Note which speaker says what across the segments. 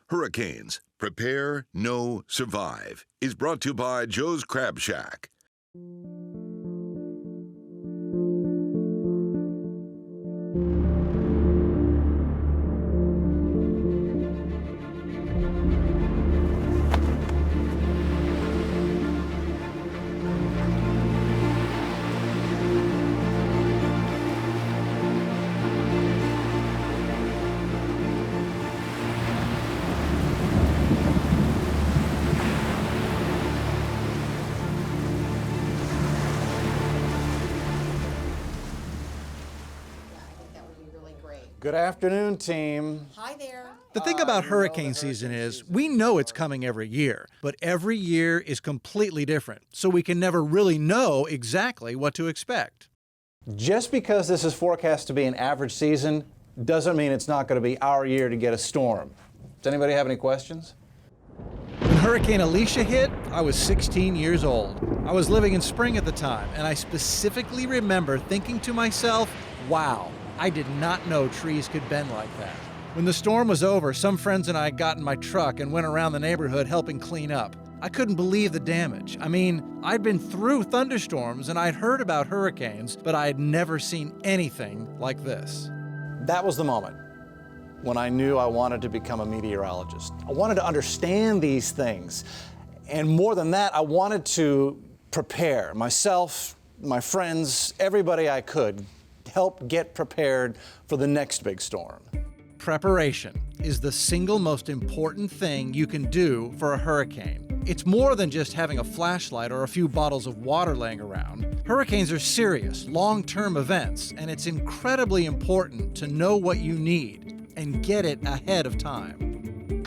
Speaker 1: Hurricanes, Prepare, Know, Survive is brought to you by Joe's Crab Shack.
Speaker 2: Good afternoon, team.
Speaker 3: Hi there.
Speaker 4: The thing about hurricane season is we know it's coming every year, but every year is completely different, so we can never really know exactly what to expect.
Speaker 2: Just because this is forecast to be an average season doesn't mean it's not going to be our year to get a storm. Does anybody have any questions?
Speaker 4: When Hurricane Alicia hit, I was 16 years old. I was living in Spring at the time, and I specifically remember thinking to myself, wow, I did not know trees could bend like that. When the storm was over, some friends and I got in my truck and went around the neighborhood helping clean up. I couldn't believe the damage. I mean, I'd been through thunderstorms and I'd heard about hurricanes, but I had never seen anything like this.
Speaker 2: That was the moment when I knew I wanted to become a meteorologist. I wanted to understand these things. And more than that, I wanted to prepare myself, my friends, everybody I could, help get prepared for the next big storm.
Speaker 4: Preparation is the single most important thing you can do for a hurricane. It's more than just having a flashlight or a few bottles of water laying around. Hurricanes are serious, long-term events, and it's incredibly important to know what you need and get it ahead of time.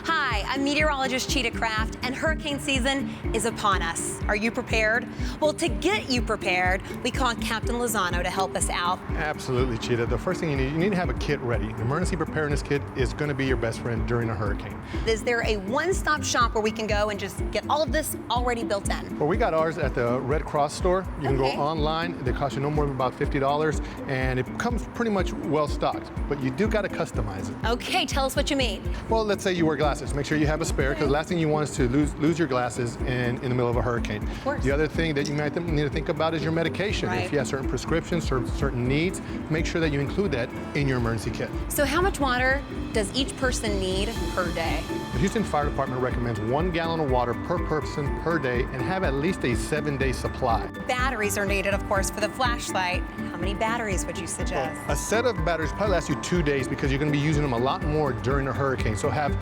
Speaker 3: Hi, I'm meteorologist Cheetah Craft, and hurricane season is upon us. Are you prepared? Well, to get you prepared, we call on Captain Lozano to help us out.
Speaker 5: Absolutely, Cheetah. The first thing you need to have a kit ready. An emergency preparedness kit is going to be your best friend during a hurricane.
Speaker 3: Is there a one-stop shop where we can go and just get all of this already built in?
Speaker 5: Well, we got ours at the Red Cross store. You can go online. They cost you no more than about $50, and it comes pretty much well stocked, but you do got to customize it.
Speaker 3: Okay, tell us what you mean.
Speaker 5: Well, let's say you wear glasses. Make sure you have a spare, because the last thing you want is to lose your glasses in the middle of a hurricane.
Speaker 3: Of course.
Speaker 5: The other thing that you might need to think about is your medication.
Speaker 3: Right.
Speaker 5: If you have certain prescriptions, certain needs, make sure that you include that in your emergency kit.
Speaker 3: So how much water does each person need per day?
Speaker 5: The Houston Fire Department recommends 1 gallon of water per person per day and have at least a 7-day supply.
Speaker 3: Batteries are needed, of course, for the flashlight. How many batteries would you suggest?
Speaker 5: A set of batteries probably lasts you 2 days because you're going to be using them a lot more during a hurricane. So have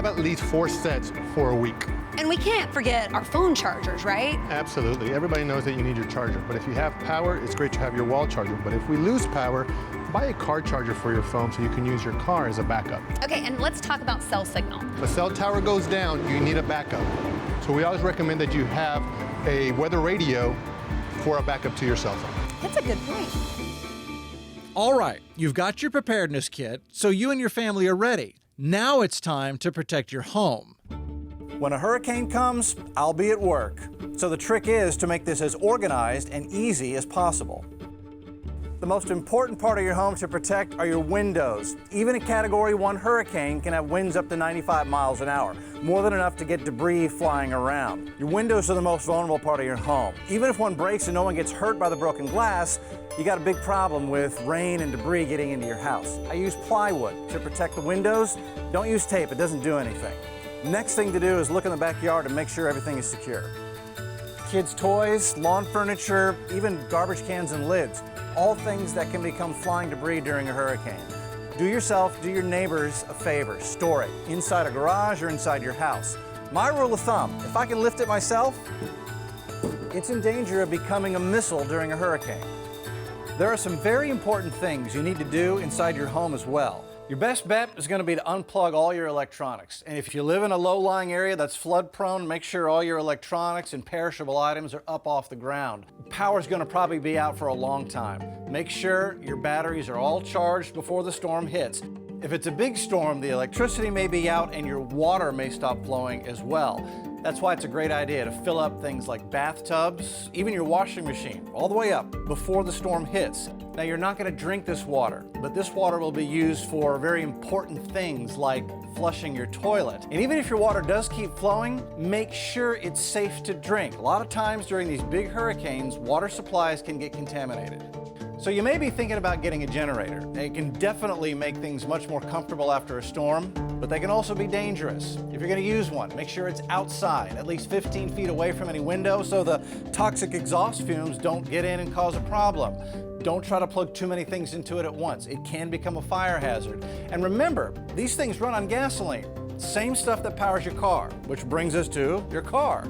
Speaker 5: at least 4 sets for a week.
Speaker 3: And we can't forget our phone chargers, right?
Speaker 5: Absolutely. Everybody knows that you need your charger. But if you have power, it's great to have your wall charger. But if we lose power, buy a car charger for your phone so you can use your car as a backup.
Speaker 3: Okay, and let's talk about cell signal.
Speaker 5: If a cell tower goes down, you need a backup. So we always recommend that you have a weather radio for a backup to your cell phone.
Speaker 3: That's a good point.
Speaker 4: All right, you've got your preparedness kit, so you and your family are ready. Now it's time to protect your home.
Speaker 2: When a hurricane comes, I'll be at work. So the trick is to make this as organized and easy as possible. The most important part of your home to protect are your windows. Even a Category 1 hurricane can have winds up to 95 miles an hour, more than enough to get debris flying around. Your windows are the most vulnerable part of your home. Even if one breaks and no one gets hurt by the broken glass, you got a big problem with rain and debris getting into your house. I use plywood to protect the windows. Don't use tape, it doesn't do anything. Next thing to do is look in the backyard and make sure everything is secure. Kids' toys, lawn furniture, even garbage cans and lids, all things that can become flying debris during a hurricane. Do yourself, do your neighbors a favor. Store it inside a garage or inside your house. My rule of thumb, if I can lift it myself, it's in danger of becoming a missile during a hurricane. There are some very important things you need to do inside your home as well. Your best bet is going to be to unplug all your electronics. And if you live in a low-lying area that's flood-prone, make sure all your electronics and perishable items are up off the ground. Power's going to probably be out for a long time. Make sure your batteries are all charged before the storm hits. If it's a big storm, the electricity may be out and your water may stop flowing as well. That's why it's a great idea to fill up things like bathtubs, even your washing machine, all the way up before the storm hits. Now, you're not going to drink this water, but this water will be used for very important things like flushing your toilet. And even if your water does keep flowing, make sure it's safe to drink. A lot of times during these big hurricanes, water supplies can get contaminated. So you may be thinking about getting a generator. It can definitely make things much more comfortable after a storm, but they can also be dangerous. If you're going to use one, make sure it's outside, at least 15 feet away from any window, so the toxic exhaust fumes don't get in and cause a problem. Don't try to plug too many things into it at once. It can become a fire hazard. And remember, these things run on gasoline, same stuff that powers your car, which brings us to your car.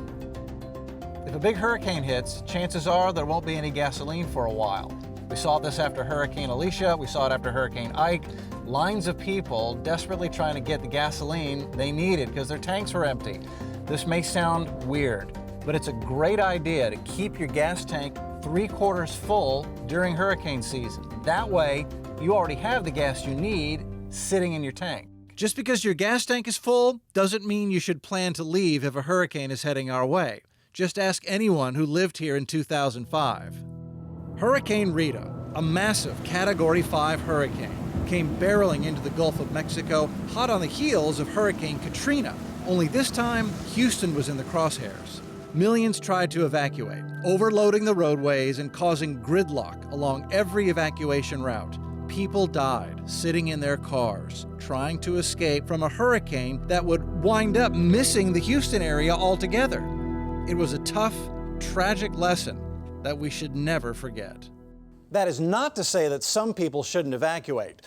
Speaker 4: If a big hurricane hits, chances are there won't be any gasoline for a while. We saw this after Hurricane Alicia, we saw it after Hurricane Ike. Lines of people desperately trying to get the gasoline they needed because their tanks were empty. This may sound weird, but it's a great idea to keep your gas tank 3/4 full during hurricane season. That way, you already have the gas you need sitting in your tank. Just because your gas tank is full doesn't mean you should plan to leave if a hurricane is heading our way. Just ask anyone who lived here in 2005. Hurricane Rita, a massive Category 5 hurricane, came barreling into the Gulf of Mexico hot on the heels of Hurricane Katrina. Only this time, Houston was in the crosshairs. Millions tried to evacuate, overloading the roadways and causing gridlock along every evacuation route. People died sitting in their cars, trying to escape from a hurricane that would wind up missing the Houston area altogether. It was a tough, tragic lesson that we should never forget.
Speaker 2: That is not to say that some people shouldn't evacuate.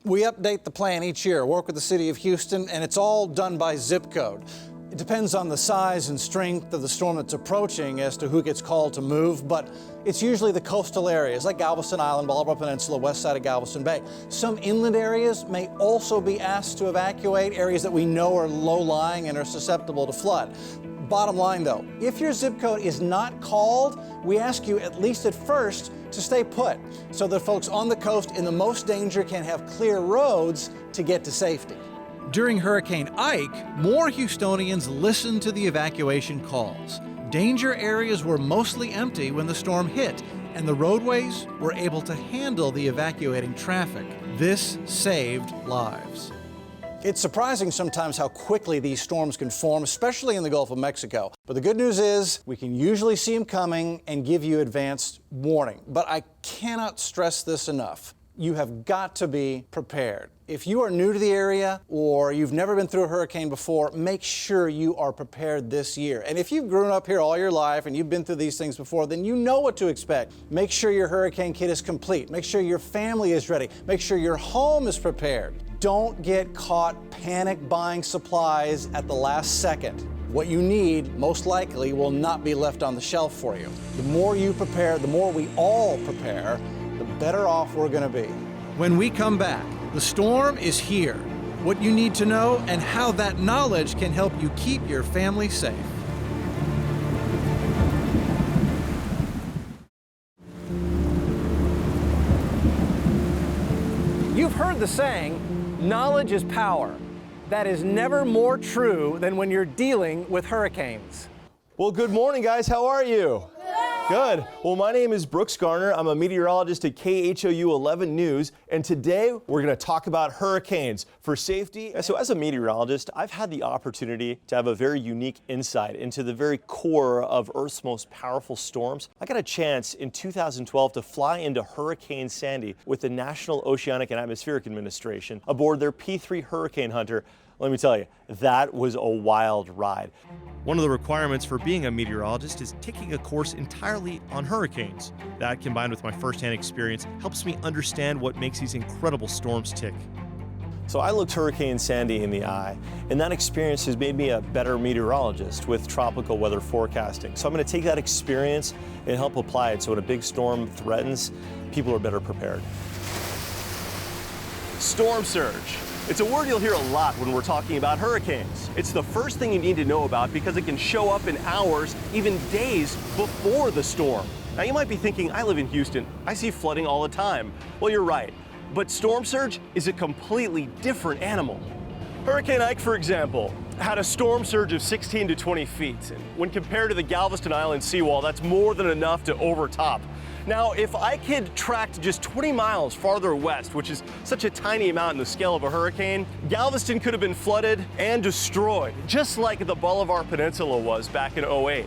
Speaker 2: We update the plan each year, work with the city of Houston, and it's all done by zip code. It depends on the size and strength of the storm that's approaching as to who gets called to move, but it's usually the coastal areas like Galveston Island, Bolivar Peninsula, west side of Galveston Bay. Some inland areas may also be asked to evacuate, areas that we know are low-lying and are susceptible to flood. Bottom line though, if your zip code is not called, we ask you at least at first to stay put so that folks on the coast in the most danger can have clear roads to get to safety.
Speaker 4: During Hurricane Ike, more Houstonians listened to the evacuation calls. Danger areas were mostly empty when the storm hit, and the roadways were able to handle the evacuating traffic. This saved lives.
Speaker 2: It's surprising sometimes how quickly these storms can form, especially in the Gulf of Mexico. But the good news is we can usually see them coming and give you advanced warning. But I cannot stress this enough. You have got to be prepared. If you are new to the area or you've never been through a hurricane before, make sure you are prepared this year. And if you've grown up here all your life and you've been through these things before, then you know what to expect. Make sure your hurricane kit is complete. Make sure your family is ready. Make sure your home is prepared. Don't get caught panic buying supplies at the last second. What you need, most likely, will not be left on the shelf for you. The more you prepare, the more we all prepare, the better off we're going to be.
Speaker 4: When we come back, the storm is here. What you need to know and how that knowledge can help you keep your family safe.
Speaker 2: You've heard the saying, knowledge is power. That is never more true than when you're dealing with hurricanes.
Speaker 6: Well, good morning, guys. How are you? Good. Well, my name is Brooks Garner. I'm a meteorologist at KHOU 11 News, and today we're going to talk about hurricanes for safety. So as a meteorologist, I've had the opportunity to have a very unique insight into the very core of Earth's most powerful storms. I got a chance in 2012 to fly into Hurricane Sandy with the National Oceanic and Atmospheric Administration aboard their P-3 Hurricane Hunter. Let me tell you, that was a wild ride.
Speaker 7: One of the requirements for being a meteorologist is taking a course entirely on hurricanes. That, combined with my firsthand experience, helps me understand what makes these incredible storms tick.
Speaker 6: So I looked Hurricane Sandy in the eye, and that experience has made me a better meteorologist with tropical weather forecasting. So I'm going to take that experience and help apply it so when a big storm threatens, people are better prepared. Storm surge. It's a word you'll hear a lot when we're talking about hurricanes. It's the first thing you need to know about because it can show up in hours, even days before the storm. Now you might be thinking, I live in Houston, I see flooding all the time. Well, you're right, but storm surge is a completely different animal. Hurricane Ike, for example. had a storm surge of 16 to 20 feet. And when compared to the Galveston Island seawall, that's more than enough to overtop. Now, if I could track just 20 miles farther west, which is such a tiny amount in the scale of a hurricane, Galveston could have been flooded and destroyed, just like the Bolivar Peninsula was back in '08.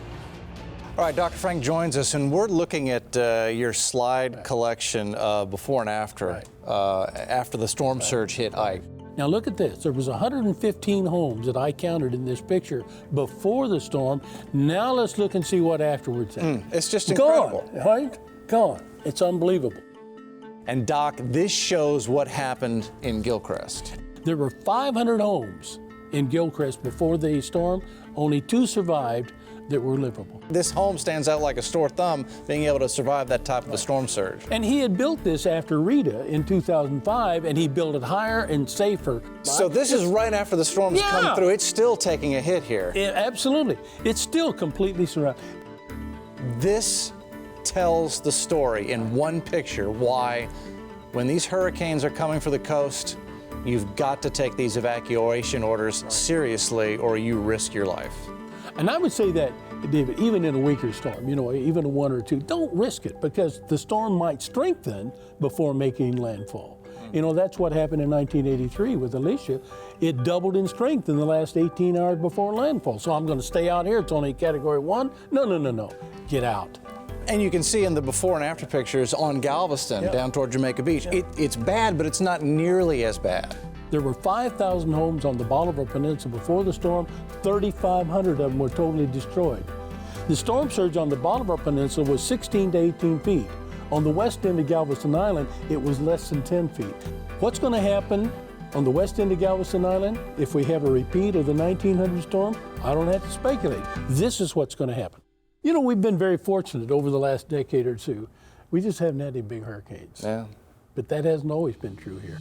Speaker 2: All right, Dr. Frank joins us, and we're looking at your slide collection before and after, after the storm surge hit Ike.
Speaker 8: Now look at this. There was 115 homes that I counted in this picture before the storm. Now let's look and see what afterwards.
Speaker 2: It's just incredible.
Speaker 8: Gone, right? Gone. It's unbelievable.
Speaker 2: And Doc, this shows what happened in Gilchrist.
Speaker 8: There were 500 homes in Gilchrist before the storm. Only 2 survived that were livable.
Speaker 2: This home stands out like a sore thumb, being able to survive that type of a storm surge.
Speaker 8: And he had built this after Rita in 2005, and he built it higher and safer.
Speaker 2: So this is right after the storm's come through. It's still taking a hit here.
Speaker 8: Absolutely. It's still completely surrounded.
Speaker 2: This tells the story in one picture why, when these hurricanes are coming for the coast, you've got to take these evacuation orders seriously or you risk your life.
Speaker 8: And I would say that, David, even in a weaker storm, you know, even a 1 or 2, don't risk it because the storm might strengthen before making landfall. You know, that's what happened in 1983 with Alicia. It doubled in strength in the last 18 hours before landfall. So I'm going to stay out here. It's only Category 1. No. Get out.
Speaker 2: And you can see in the before and after pictures on Galveston down toward Jamaica Beach, it's bad, but it's not nearly as bad.
Speaker 8: There were 5,000 homes on the Bolivar Peninsula before the storm. 3,500 of them were totally destroyed. The storm surge on the Bolivar Peninsula was 16 to 18 feet. On the west end of Galveston Island, it was less than 10 feet. What's going to happen on the west end of Galveston Island if we have a repeat of the 1900 storm? I don't have to speculate. This is what's going to happen. You know, we've been very fortunate over the last decade or two. We just haven't had any big hurricanes.
Speaker 2: Yeah.
Speaker 8: But that hasn't always been true here.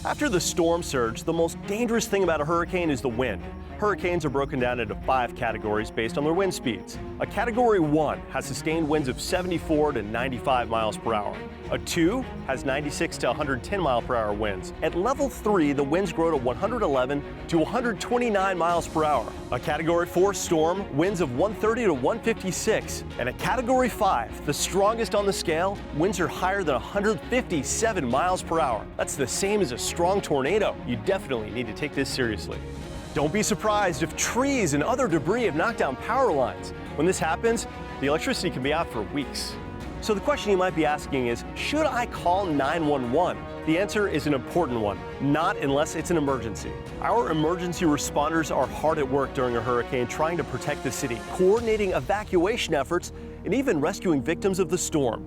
Speaker 6: After the storm surge, the most dangerous thing about a hurricane is the wind. Hurricanes are broken down into 5 categories based on their wind speeds. A Category 1 has sustained winds of 74 to 95 miles per hour. A 2 has 96 to 110 mile per hour winds. At level 3, the winds grow to 111 to 129 miles per hour. A Category 4 storm, winds of 130 to 156. And a Category 5, the strongest on the scale, winds are higher than 157 miles per hour. That's the same as a strong tornado. You definitely need to take this seriously. Don't be surprised if trees and other debris have knocked down power lines. When this happens, the electricity can be out for weeks. So the question you might be asking is, should I call 911? The answer is an important one, not unless it's an emergency. Our emergency responders are hard at work during a hurricane trying to protect the city, coordinating evacuation efforts, and even rescuing victims of the storm.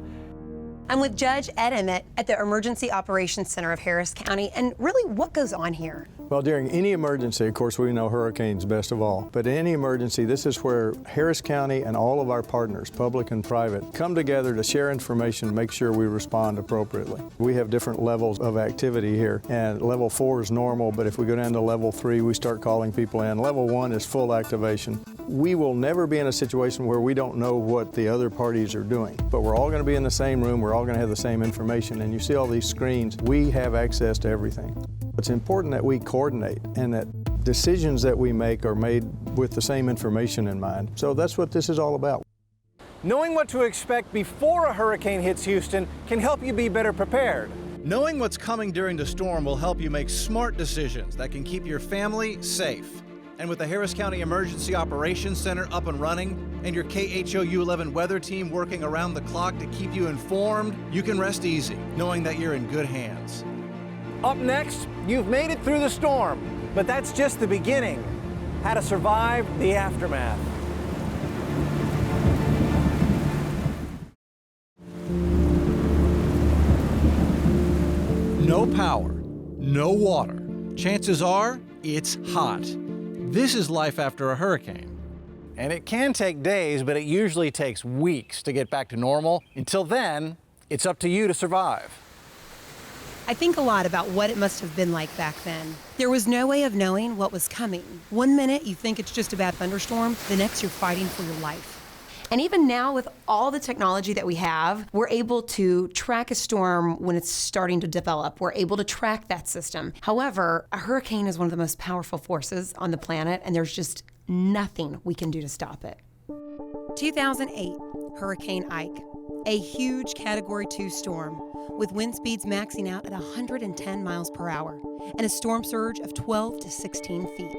Speaker 3: I'm with Judge Ed Emmett at the Emergency Operations Center of Harris County, and really, what goes on here?
Speaker 9: Well, during any emergency, of course, we know hurricanes best of all, but in any emergency, this is where Harris County and all of our partners, public and private, come together to share information to make sure we respond appropriately. We have different levels of activity here, and level 4 is normal, but if we go down to level 3, we start calling people in. Level 1 is full activation. We will never be in a situation where we don't know what the other parties are doing, but we're all going to be in the same room, we're all going to have the same information, and you see all these screens, we have access to everything. It's important that we coordinate and that decisions that we make are made with the same information in mind. So that's what this is all about.
Speaker 2: Knowing what to expect before a hurricane hits Houston can help you be better prepared.
Speaker 4: Knowing what's coming during the storm will help you make smart decisions that can keep your family safe. And with the Harris County Emergency Operations Center up and running and your KHOU 11 weather team working around the clock to keep you informed, you can rest easy knowing that you're in good hands.
Speaker 2: Up next, you've made it through the storm, but that's just the beginning. How to survive the aftermath.
Speaker 4: No power, no water. Chances are it's hot. This is life after a hurricane.
Speaker 2: And it can take days, but it usually takes weeks to get back to normal. Until then, it's up to you to survive.
Speaker 3: I think a lot about what it must have been like back then. There was no way of knowing what was coming. One minute you think it's just a bad thunderstorm, the next you're fighting for your life. And even now, with all the technology that we have, we're able to track a storm when it's starting to develop. We're able to track that system. However, a hurricane is one of the most powerful forces on the planet, and there's just nothing we can do to stop it. 2008, Hurricane Ike, a huge Category 2 storm with wind speeds maxing out at 110 miles per hour and a storm surge of 12 to 16 feet.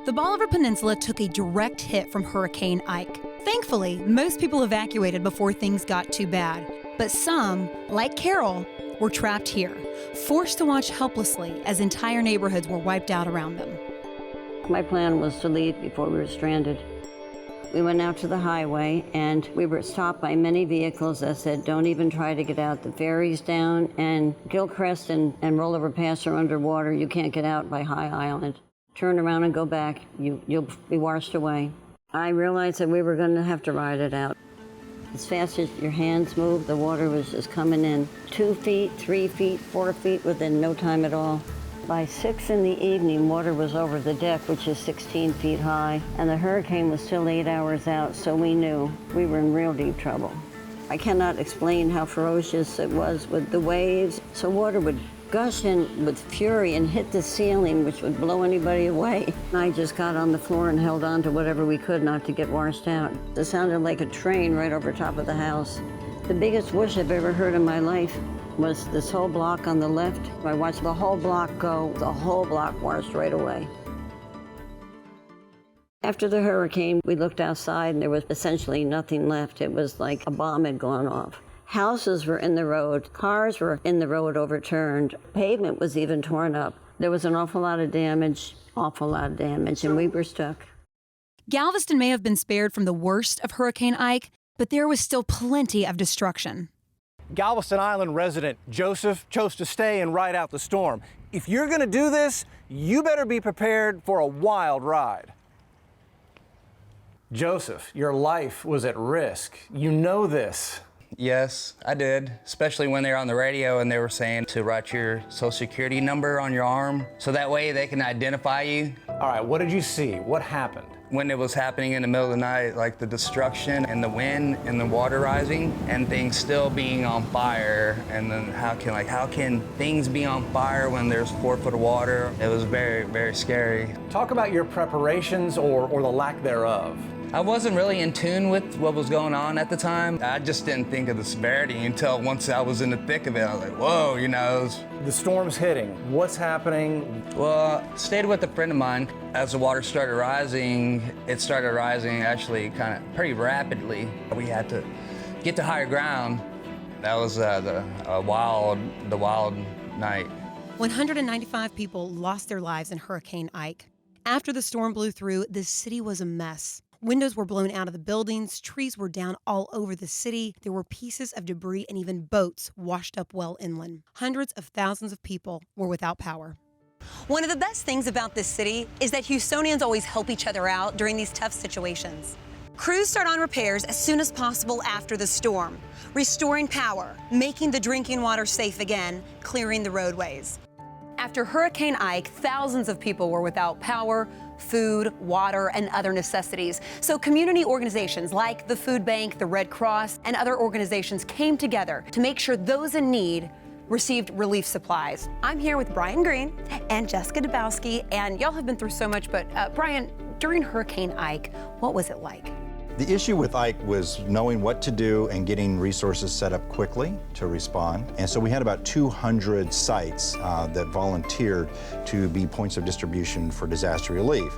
Speaker 3: The Bolivar Peninsula took a direct hit from Hurricane Ike. Thankfully, most people evacuated before things got too bad, but some, like Carol, were trapped here, forced to watch helplessly as entire neighborhoods were wiped out around them.
Speaker 10: My plan was to leave before we were stranded. We went out to the highway and we were stopped by many vehicles that said, don't even try to get out. The ferry's down and Gilcrest and Rollover Pass are underwater. You can't get out by High Island. Turn around and go back. You'll be washed away. I realized that we were going to have to ride it out. As fast as your hands moved, the water was just coming in. 2 feet, 3 feet, 4 feet within no time at all. By 6 in the evening, water was over the deck, which is 16 feet high, and the hurricane was still 8 hours out, so we knew we were in real deep trouble. I cannot explain how ferocious it was with the waves. So water would gush in with fury and hit the ceiling, which would blow anybody away. I just got on the floor and held on to whatever we could not to get washed out. It sounded like a train right over top of the house. The biggest whoosh I've ever heard in my life was this whole block on the left. I watched the whole block go, the whole block washed right away. After the hurricane, we looked outside and there was essentially nothing left. It was like a bomb had gone off. Houses were in the road, cars were in the road overturned, pavement was even torn up. There was an awful lot of damage, and we were stuck.
Speaker 3: Galveston may have been spared from the worst of Hurricane Ike, but there was still plenty of destruction.
Speaker 2: Galveston Island resident Joseph chose to stay and ride out the storm. If you're going to do this, you better be prepared for a wild ride. Joseph, your life was at risk. You know this.
Speaker 11: Yes, I did, especially when they were on the radio and they were saying to write your social security number on your arm so that way they can identify you.
Speaker 2: All right, what did you see? What happened?
Speaker 11: When it was happening in the middle of the night, like the destruction and the wind and the water rising and things still being on fire, and then how can things be on fire when there's 4 foot of water? It was very, very scary.
Speaker 2: Talk about your preparations or the lack thereof.
Speaker 11: I wasn't really in tune with what was going on at the time. I just didn't think of the severity until once I was in the thick of it. I was like, whoa, you know.
Speaker 2: The storm's hitting. What's happening?
Speaker 11: Well, I stayed with a friend of mine. As the water started rising, it started rising actually kind of pretty rapidly. We had to get to higher ground. That was the wild night.
Speaker 3: 195 people lost their lives in Hurricane Ike. After the storm blew through, the city was a mess. Windows were blown out of the buildings, trees were down all over the city, there were pieces of debris and even boats washed up well inland. Hundreds of thousands of people were without power. One of the best things about this city is that Houstonians always help each other out during these tough situations. Crews start on repairs as soon as possible after the storm, restoring power, making the drinking water safe again, clearing the roadways. After Hurricane Ike, thousands of people were without power, food, water, and other necessities. So community organizations like the Food Bank, the Red Cross, and other organizations came together to make sure those in need received relief supplies. I'm here with Brian Green and Jessica Dabowski, and y'all have been through so much, but Brian, during Hurricane Ike, what was it like?
Speaker 12: The issue with Ike was knowing what to do and getting resources set up quickly to respond. And so we had about 200 sites that volunteered to be points of distribution for disaster relief.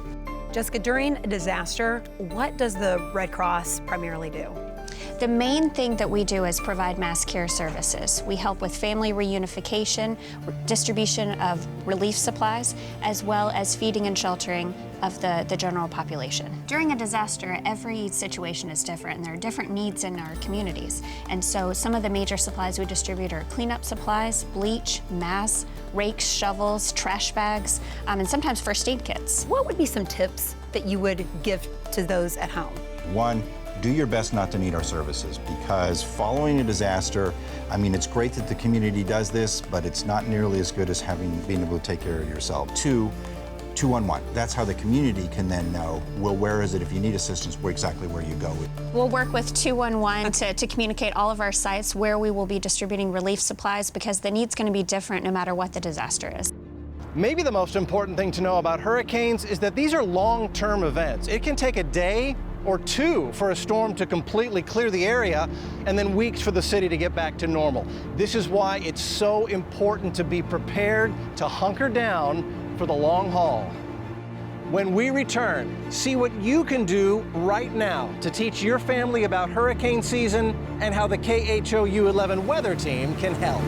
Speaker 3: Jessica, during a disaster, what does the Red Cross primarily do?
Speaker 13: The main thing that we do is provide mass care services. We help with family reunification, distribution of relief supplies, as well as feeding and sheltering of the general population. During a disaster, every situation is different, and there are different needs in our communities. And so some of the major supplies we distribute are cleanup supplies, bleach, masks, rakes, shovels, trash bags, and sometimes first aid kits.
Speaker 3: What would be some tips that you would give to those at home?
Speaker 12: One, do your best not to need our services, because following a disaster, I mean, it's great that the community does this, but it's not nearly as good as being able to take care of yourself. Two, 211. That's how the community can then know, well, where is it if you need assistance, exactly where you go.
Speaker 13: We'll work with 211 to communicate all of our sites where we will be distributing relief supplies, because the need's going to be different no matter what the disaster is.
Speaker 2: Maybe the most important thing to know about hurricanes is that these are long-term events. It can take a day or two for a storm to completely clear the area, and then weeks for the city to get back to normal. This is why it's so important to be prepared to hunker down for the long haul. When we return, see what you can do right now to teach your family about hurricane season and how the KHOU 11 weather team can help.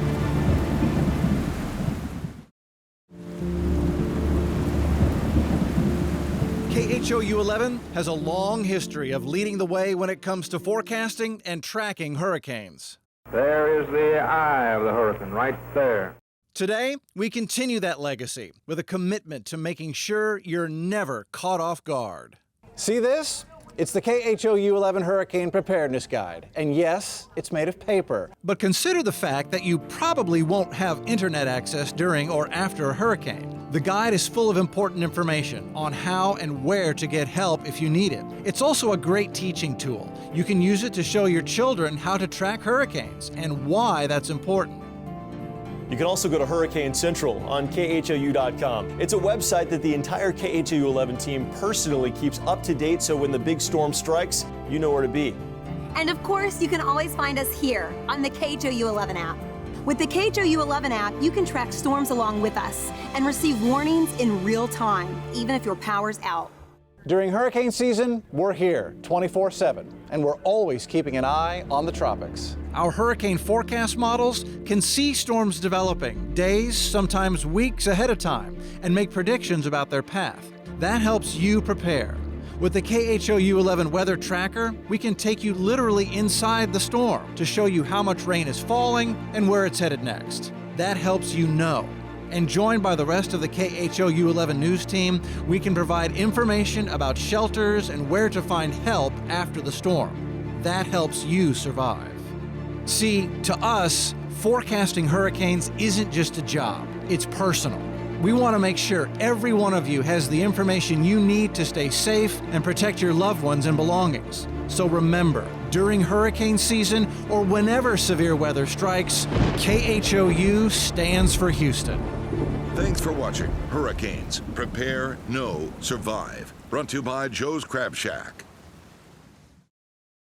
Speaker 2: KHOU 11 has a long history of leading the way when it comes to forecasting and tracking hurricanes.
Speaker 14: There is the eye of the hurricane right there.
Speaker 2: Today, we continue that legacy with a commitment to making sure you're never caught off guard. See this? It's the KHOU 11 Hurricane Preparedness Guide. And yes, it's made of paper. But consider the fact that you probably won't have internet access during or after a hurricane. The guide is full of important information on how and where to get help if you need it. It's also a great teaching tool. You can use it to show your children how to track hurricanes and why that's important.
Speaker 6: You can also go to Hurricane Central on KHOU.com. It's a website that the entire KHOU 11 team personally keeps up to date, so when the big storm strikes, you know where to be.
Speaker 15: And of course, you can always find us here on the KHOU 11 app. With the KHOU 11 app, you can track storms along with us and receive warnings in real time, even if your power's out.
Speaker 2: During hurricane season, we're here 24/7, and we're always keeping an eye on the tropics. Our hurricane forecast models can see storms developing days, sometimes weeks ahead of time, and make predictions about their path. That helps you prepare. With the KHOU 11 Weather Tracker, we can take you literally inside the storm to show you how much rain is falling and where it's headed next. That helps you know. And joined by the rest of the KHOU 11 news team, we can provide information about shelters and where to find help after the storm. That helps you survive. See, to us, forecasting hurricanes isn't just a job, it's personal. We want to make sure every one of you has the information you need to stay safe and protect your loved ones and belongings. So remember, during hurricane season or whenever severe weather strikes, KHOU stands for Houston.
Speaker 1: Thanks for watching Hurricanes. Prepare, Know, Survive. Brought to you by Joe's Crab Shack.